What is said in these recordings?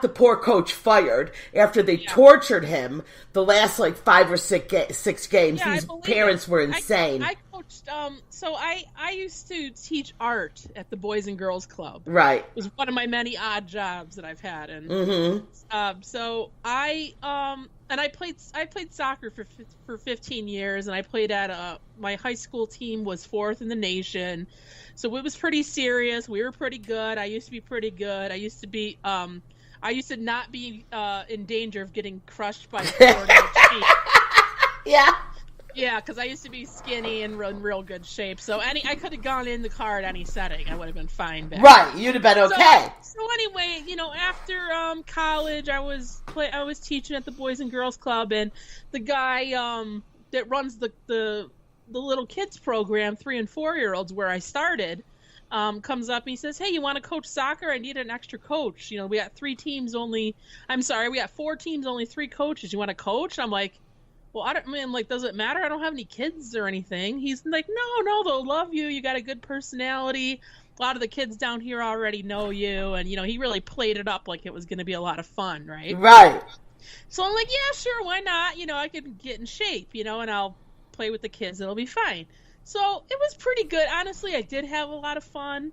the poor coach fired after they tortured him the last like 5 or 6 games. These parents were insane. I coached, so I used to teach art at the Boys and Girls Club. Right. It was one of my many odd jobs that I've had. And so I played soccer for 15 years, and I played at my high school team was 4th in the nation. So it was pretty serious. We were pretty good. I used to be pretty good. I used to not be in danger of getting crushed by a sheep. Yeah. Yeah, because I used to be skinny and in real good shape. So I could have gone in the car at any setting. I would have been fine back right, then. You'd have been okay. So anyway, after college, I was teaching at the Boys and Girls Club, and the guy that runs the little kids program, 3 and 4-year-olds, where I started, comes up and he says, "Hey, you want to coach soccer? I need an extra coach. We got 4 teams, only 3 coaches. You want to coach?" I'm like, "Well, does it matter? I don't have any kids or anything." He's like, no, they'll love you. You got a good personality. A lot of the kids down here already know you. And, he really played it up like it was going to be a lot of fun, right? Right. So I'm like, yeah, sure, why not? I could get in shape, and I'll play with the kids. It'll be fine. So it was pretty good. Honestly, I did have a lot of fun.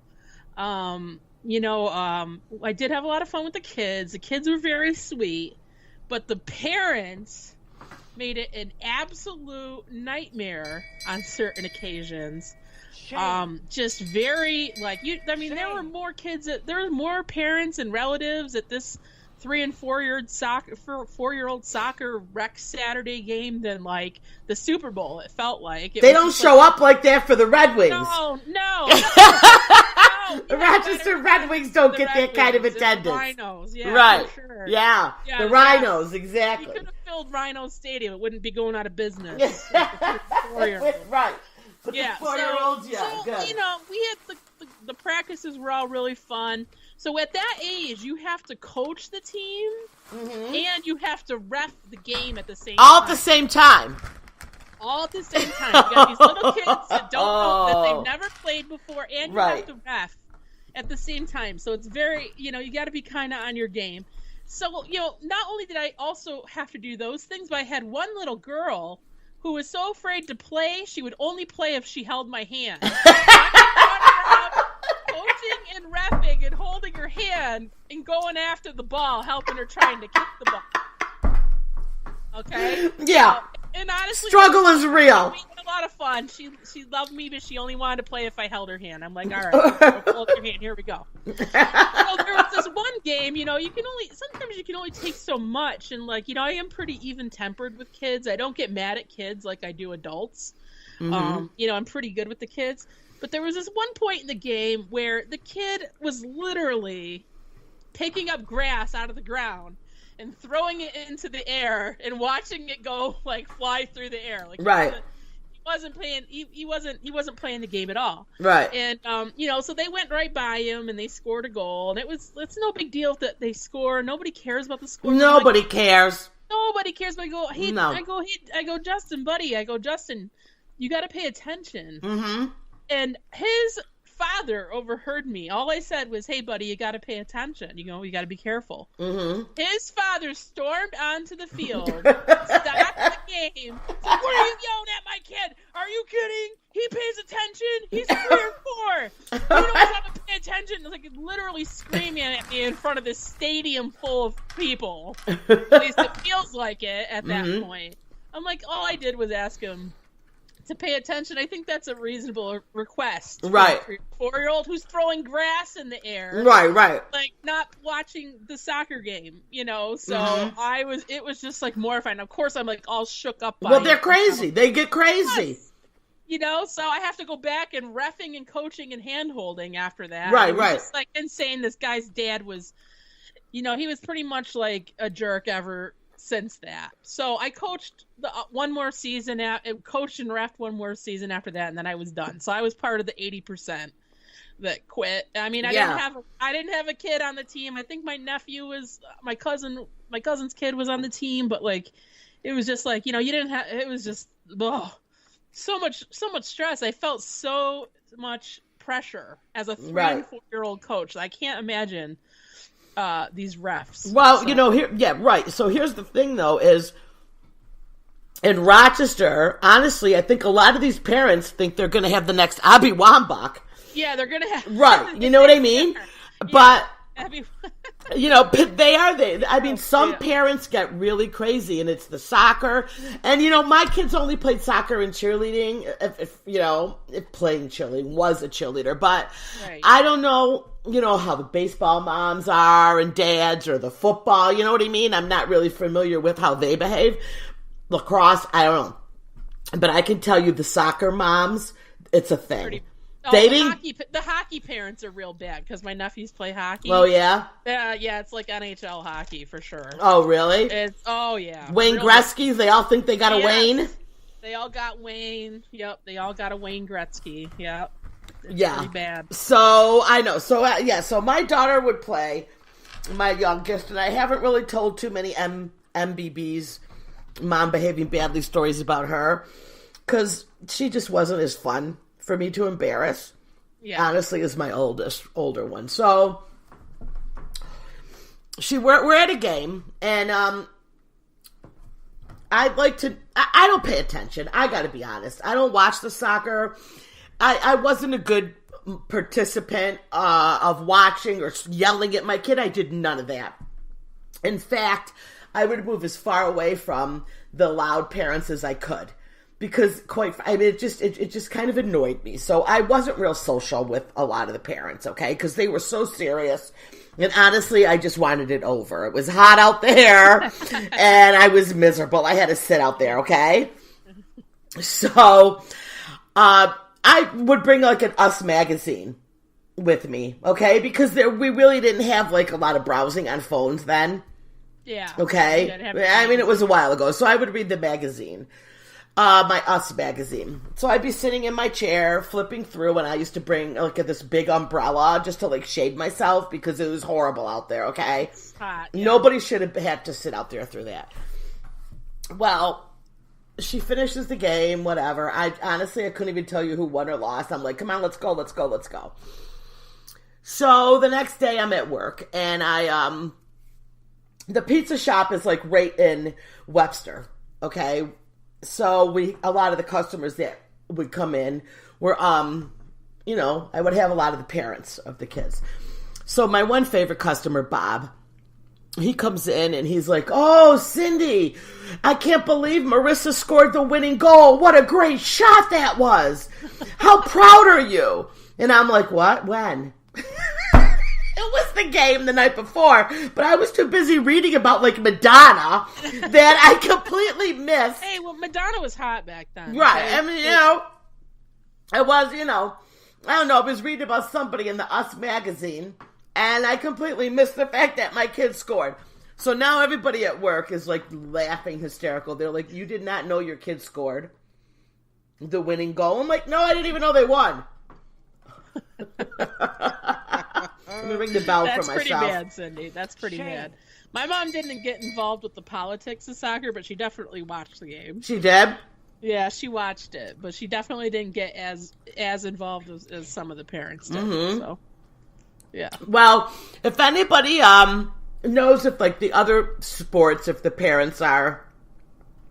I did have a lot of fun with the kids. The kids were very sweet. But the parents made it an absolute nightmare on certain occasions. Just very there were more kids. There were more parents and relatives at this 3 and 4-year-old soccer rec Saturday game than like the Super Bowl. It felt like they don't show up like that for the Red Wings. No. The Rochester Red Wings don't get that kind of attendance. The Rhinos, yeah, right? For sure. Yeah, the Rhinos, exactly. You could have filled Rhino Stadium; it wouldn't be going out of business. Right. But yeah, the 4-year-olds, good. We had the practices were all really fun. So at that age, you have to coach the team, and you have to ref the game at the same time. All at the same time. All at the same time. You got these little kids that don't know, that they've never played before, and you have to ref at the same time. So it's very, you got to be kind of on your game. So, not only did I also have to do those things, but I had one little girl who was so afraid to play, she would only play if she held my hand. Coaching and reffing and holding her hand and going after the ball, helping her trying to kick the ball. Okay? Yeah. And honestly, struggle is real. We had a lot of fun. She loved me, but she only wanted to play if I held her hand. I'm like, all right, hold your hand. Here we go. So there was this one game. Sometimes you can only take so much, and I am pretty even tempered with kids. I don't get mad at kids like I do adults. I'm pretty good with the kids. But there was this one point in the game where the kid was literally picking up grass out of the ground and throwing it into the air and watching it go fly through the air. Right. He wasn't playing. He wasn't playing the game at all. Right. And so they went right by him and they scored a goal. And it's no big deal that they score. Nobody cares about the score. Nobody cares. Nobody cares. But I go, hey, no. I go, Justin, buddy. I go, Justin, you got to pay attention. Mm-hmm. And his father overheard me. All I said was, hey, buddy, you got to pay attention. You got to be careful. Mm-hmm. His father stormed onto the field, stopped the game. Said, what are you yelling at my kid? Are you kidding? He pays attention. He's 3 or 4. He knows how to pay attention. Literally screaming at me in front of this stadium full of people. At least it feels like it at that point. I'm like, all I did was ask him to pay attention. I think that's a reasonable request. Right. For a 4-year-old who's throwing grass in the air. Right. Not watching the soccer game, So it was just mortifying. Of course, I'm all shook up by Well, they're crazy. They get crazy. Yes. So I have to go back and reffing and coaching and hand-holding after that. Right. Just insane. This guy's dad was, he was pretty much like a jerk ever since that. So I coached one more season, coached and reffed one more season after that, and then I was done. So I was part of the 80% that quit. I mean, I didn't have a kid on the team. I think my nephew was my cousin's kid was on the team, but it was just you didn't have. It was just so much stress. I felt so much pressure as a 3 and 4-year-old coach. I can't imagine refs. Well, right. So here's the thing, though, is in Rochester, honestly, I think a lot of these parents think they're going to have the next Abby Wambach. Yeah, they're going to have... Right, you know what I mean? But... but they are. I mean, some parents get really crazy, and it's the soccer. And, my kids only played soccer and cheerleading, if playing cheerleading was a cheerleader. But I don't know, how the baseball moms are and dads or the football, you know what I mean? I'm not really familiar with how they behave. Lacrosse, I don't know. But I can tell you the soccer moms, it's a thing. The hockey parents are real bad because my nephews play hockey. Oh, yeah? Yeah, it's like NHL hockey for sure. Oh, really? Yeah. Wayne Gretzky's, they all think they got a Wayne? They all got Wayne. Yep, they all got a Wayne Gretzky. Yep. It's pretty bad. So, I know. So, so my daughter would play, my youngest, and I haven't really told too many MBB's mom behaving badly stories about her because she just wasn't as fun for me to embarrass, honestly, is my older one. So, we're at a game, and I don't pay attention. I gotta be honest. I don't watch the soccer. I wasn't a good participant of watching or yelling at my kid. I did none of that. In fact, I would move as far away from the loud parents as I could. Because it just kind of annoyed me. So I wasn't real social with a lot of the parents, okay? Because they were so serious. And honestly, I just wanted it over. It was hot out there, and I was miserable. I had to sit out there, okay? So I would bring like an Us magazine with me, okay? Because we really didn't have like a lot of browsing on phones then. Yeah. Okay? I mean, it was a while ago. So I would read the magazine. My Us magazine. So I'd be sitting in my chair, flipping through, and I used to bring like this big umbrella just to like shade myself because it was horrible out there, okay? It's hot, yeah. Nobody should have had to sit out there through that. Well, she finishes the game, whatever. I honestly couldn't even tell you who won or lost. I'm like, come on, let's go. So the next day I'm at work, and the pizza shop is like right in Webster, okay? So a lot of the customers that would come in were, I would have a lot of the parents of the kids. So my one favorite customer, Bob, he comes in and he's like, "Oh, Cindy, I can't believe Marissa scored the winning goal. What a great shot that was. How proud are you?" And I'm like, "What? When?" It was the game the night before, but I was too busy reading about, like, Madonna that I completely missed. Hey, well, Madonna was hot back then. Right. Okay? I mean, it was, I don't know, I was reading about somebody in the Us magazine, and I completely missed the fact that my kid scored. So now everybody at work is, like, laughing hysterical. They're like, "You did not know your kid scored the winning goal?" I'm like, "No, I didn't even know they won." Let me ring the bell for myself. That's pretty bad, Cindy. That's pretty bad. My mom didn't get involved with the politics of soccer, but she definitely watched the game. She did? Yeah, she watched it, but she definitely didn't get as involved as some of the parents did. Mm-hmm. So, yeah. Well, if anybody knows if, like, the other sports, if the parents are,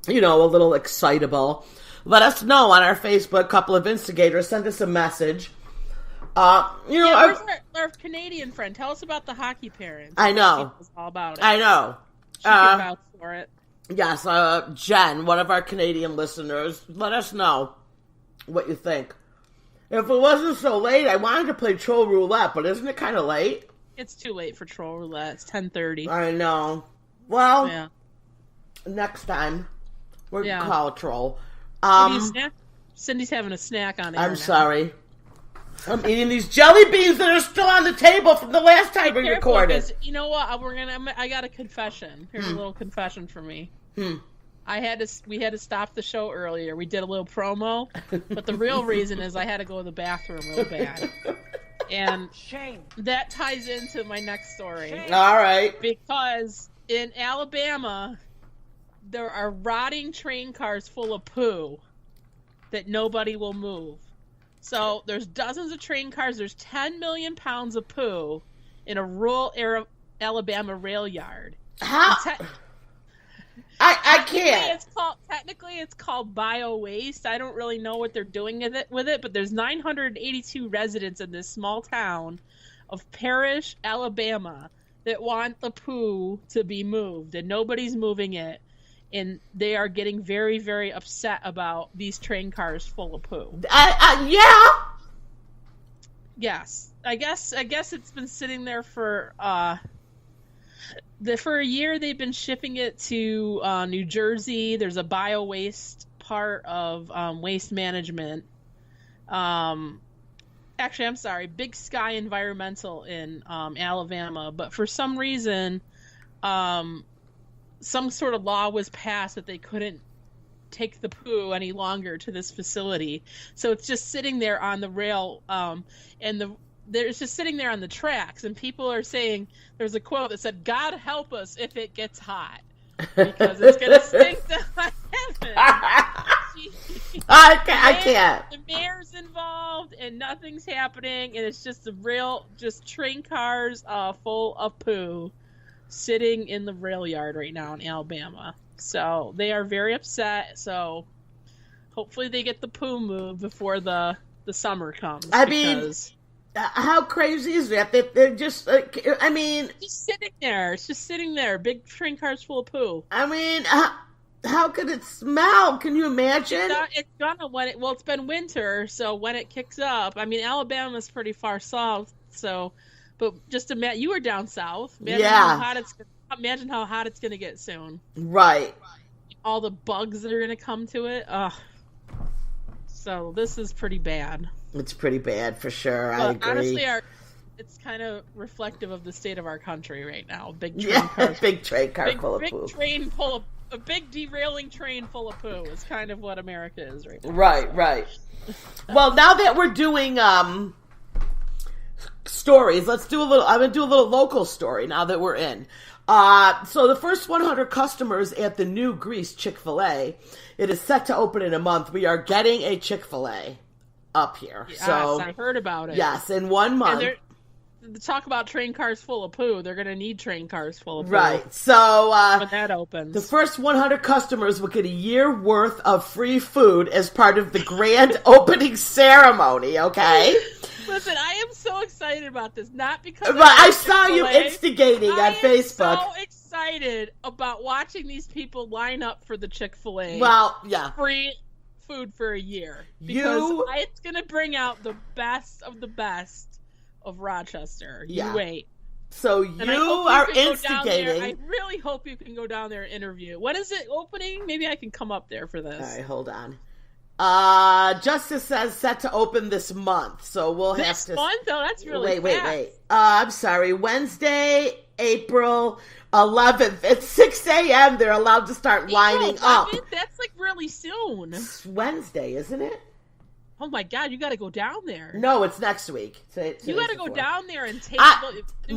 a little excitable, let us know on our Facebook. Couple of instigators, send us a message. Where's our Canadian friend? Tell us about the hockey parents. I know. She knows all about it. I know. She can vouch for it. Yes, Jen, one of our Canadian listeners, let us know what you think. If it wasn't so late, I wanted to play Troll Roulette, but isn't it kind of late? It's too late for Troll Roulette. It's 10:30. I know. Well, next time, we're going to call a troll. Cindy's having a snack on air I'm now. Sorry. I'm eating these jelly beans that are still on the table from the last time we recorded. You know what? I got a confession. Here's a little confession for me. We had to stop the show earlier. We did a little promo, but the real reason is I had to go to the bathroom real bad. And that ties into my next story. All right. Because in Alabama, there are rotting train cars full of poo that nobody will move. So there's dozens of train cars. There's 10 million pounds of poo in a rural Alabama rail yard. How? I can't. Technically, it's called bio waste. I don't really know what they're doing with it, but there's 982 residents in this small town of Parrish, Alabama, that want the poo to be moved, and nobody's moving it, and they are getting very, very upset about these train cars full of poo. Yeah. Yes, I guess it's been sitting there for a year. They've been shipping it to New Jersey. There's a bio waste part of waste management. Actually, I'm sorry, Big Sky Environmental in Alabama. But for some reason, some sort of law was passed that they couldn't take the poo any longer to this facility. So it's just sitting there on the rail, it's just sitting there on the tracks. And people are saying, there's a quote that said, "God help us if it gets hot, because it's going to stink to heaven." I can't. The mayor's involved, and nothing's happening, and it's just just train cars full of poo sitting in the rail yard right now in Alabama. So they are very upset. So hopefully they get the poo moved before the summer comes. I mean, how crazy is that? They're just, just sitting there. It's just sitting there. Big train cars full of poo. I mean, how could it smell? Can you imagine? It's gonna it's been winter, so when it kicks up, I mean, Alabama's pretty far south, so, but just imagine, you were down south. Imagine how hot it's gonna get soon. Right. All the bugs that are gonna come to it. Ugh. So this is pretty bad. It's pretty bad for sure. But I agree. Honestly, it's kind of reflective of the state of our country right now. Big train car full of poo. A big derailing train full of poo is kind of what America is right now. Right. Well, now that we're doing stories, I'm gonna do a little local story now that we're in. So the first 100 customers at the new Greece Chick-fil-A, it is set to open in a month. We are getting a Chick-fil-A up here. Yes, so I heard about it. Yes, in 1 month. Talk about train cars full of poo. They're going to need train cars full of poo. Right. So when that opens, the first 100 customers will get a year worth of free food as part of the grand opening ceremony. Okay. Listen, I am so excited about this. Not because I saw you instigating on Facebook. I am so excited about watching these people line up for the Chick-fil-A. Well, yeah. Free food for a year. Because it's going to bring out the best of the best of Rochester. You wait. So you are instigating. I really hope you can go down there and interview. When is it opening? Maybe I can come up there for this. All right, hold on. Justice says set to open this month, so we'll have to. This month, though, that's really wait. I'm sorry. Wednesday, April 11th at 6 a.m. They're allowed to start lining up. That's like really soon. It's Wednesday, isn't it? Oh my God, you got to go down there. No, it's next week. You got to go down there and take okay. You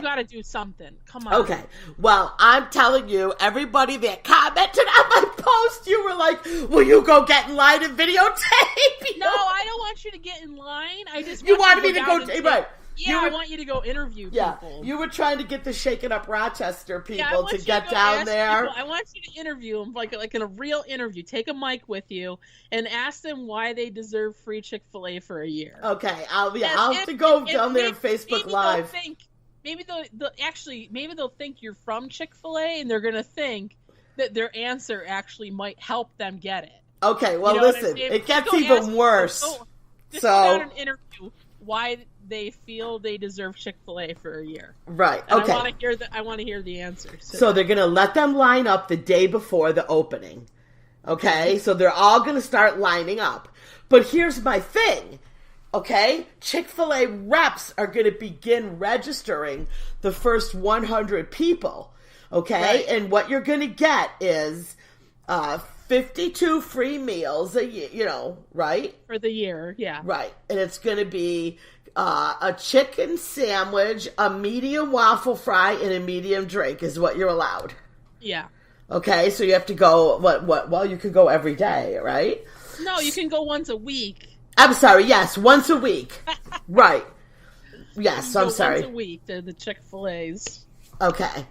got to do something. Come on. Okay. Well, I'm telling you, everybody that commented on my post, you were like, will you go get in line and videotape? No, I don't want you to get in line. I just you wanted me to go right. Yeah, I want you to go interview people. You were trying to get the Shaken Up Rochester people to get down there. People, I want you to interview them like in a real interview. Take a mic with you and ask them why they deserve free Chick-fil-A for a year. Okay, I'll have to go down there and Facebook Live. Maybe they'll think you're from Chick-fil-A, and they're gonna think that their answer actually might help them get it. Okay, well, listen, it gets even worse. Just go an interview why they feel they deserve Chick-fil-A for a year. Right. And okay. I want to hear the answer. So they're going to let them line up the day before the opening. Okay? So they're all going to start lining up. But here's my thing. Okay? Chick-fil-A reps are going to begin registering the first 100 people. Okay? Right. And what you're going to get is 52 free meals a year, right? For the year, yeah. Right. And it's going to be a chicken sandwich, a medium waffle fry, and a medium drink is what you're allowed. Yeah. Okay, so you have to go, well, you can go every day, right? No, you can go once a week. I'm sorry, yes, once a week. Right. Yes, You I'm go sorry. Once a week to the Chick-fil-A's. Okay.